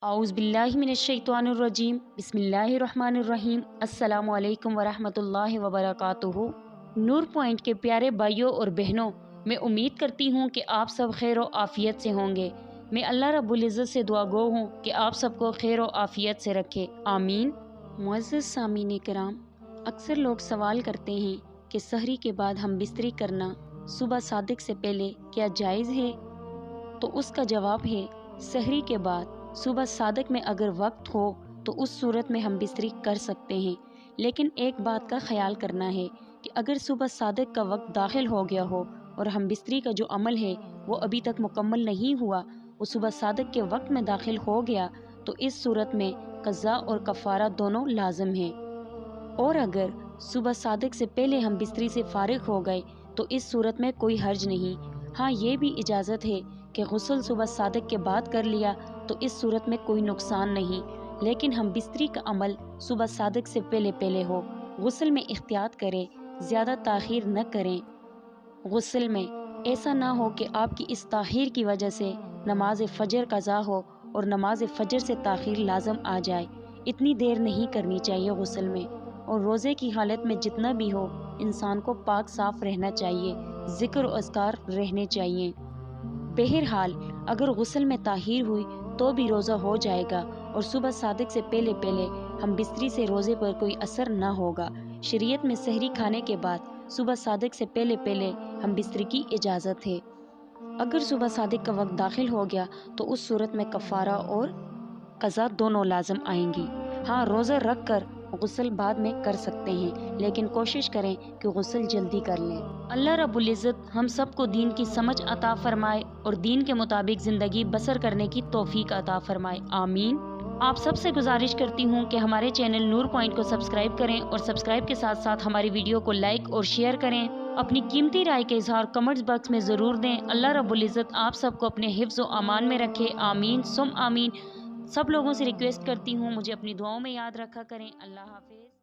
औज़ु बिल्लाहि मिनश्शैतानिर्रजीम बिस्मिल्लाहिर्रहमानिर्रहीम अस्सलामु अलैकुम वरहमतुल्लाहि वबरकातुहू। नूर पॉइंट के प्यारे भाइयों और बहनों, मैं उम्मीद करती हूँ कि आप सब खैर व आफ़ियत से होंगे। मैं अल्लाह रब्बुल इज़्ज़त से दुआ गो हूँ कि आप सबको खैर व आफ़ियत से रखे, आमीन। मुअज़्ज़ज़ सामीन कराम, अक्सर लोग सवाल करते हैं कि सहरी के बाद हम बिस्तरी करना सुबह सादिक से पहले क्या जायज़ है? तो उसका जवाब है, सहरी के बाद सुबह सादिक में अगर वक्त हो तो उस सूरत में हम बिस्तरी कर सकते हैं। लेकिन एक बात का ख्याल करना है कि अगर सुबह सादिक का वक्त दाखिल हो गया हो और हम बिस्तरी का जो अमल है वो अभी तक मुकम्मल नहीं हुआ, वो सुबह सादिक के वक्त में दाखिल हो गया, तो इस सूरत में क़ज़ा और कफ़ारा दोनों लाज़िम हैं। और अगर सुबह सादिक से पहले हम बिस्तरी से फारिग हो गए तो इस सूरत में कोई हर्ज नहीं। हाँ, ये भी इजाज़त है कि गुस्ल सुबह सादिक के बाद कर लिया तो इस सूरत में कोई नुकसान नहीं, लेकिन हम बिस्तरी का अमल सुबह सादिक से पहले पहले हो। गुस्ल में एहतियात करें, ज़्यादा ताख़ीर न करें। गुस्ल में ऐसा ना हो कि आपकी इस ताख़ीर की वजह से नमाज फ़जर क़ज़ा हो और नमाज फ़जर से ताख़ीर लाज़म आ जाए। इतनी देर नहीं करनी चाहिए गुस्ल में। और रोज़े की हालत में जितना भी हो, इंसान को पाक साफ़ रहना चाहिए, ज़िक्र और अज़कार रहने चाहिए। बहरहाल अगर गुस्ल में ताहीर हुई तो भी रोज़ा हो जाएगा और सुबह सादिक से पहले पहले हम बिस्तरी से रोज़े पर कोई असर ना होगा। शरीयत में सहरी खाने के बाद सुबह सादिक से पहले पहले हम बिस्तरी की इजाज़त है। अगर सुबह सादिक का वक्त दाखिल हो गया तो उस सूरत में कफ़ारा और क़ज़ा दोनों लाज़िम आएंगी। हाँ, रोज़ा रख कर गुस्ल बाद में कर सकते हैं, लेकिन कोशिश करें कि गुस्ल जल्दी कर लें। अल्लाह रब्बुल इज़्ज़त हम सबको दीन की समझ अता फरमाए और दीन के मुताबिक ज़िंदगी बसर करने की तौफीक अता फरमाए, आमीन। आप सबसे गुजारिश करती हूँ कि हमारे चैनल नूर पॉइंट को सब्सक्राइब करें और सब्सक्राइब के साथ साथ हमारी वीडियो को लाइक और शेयर करें। अपनी कीमती राय का इज़हार कमेंट्स बॉक्स में ज़रूर दें। अल्लाह रब्बुल इज़्ज़त आप सबको अपने हिफ्ज़ व अमान में रखे, आमीन सुम आमीन। सब लोगों से रिक्वेस्ट करती हूँ, मुझे अपनी दुआओं में याद रखा करें। अल्लाह हाफ़िज़।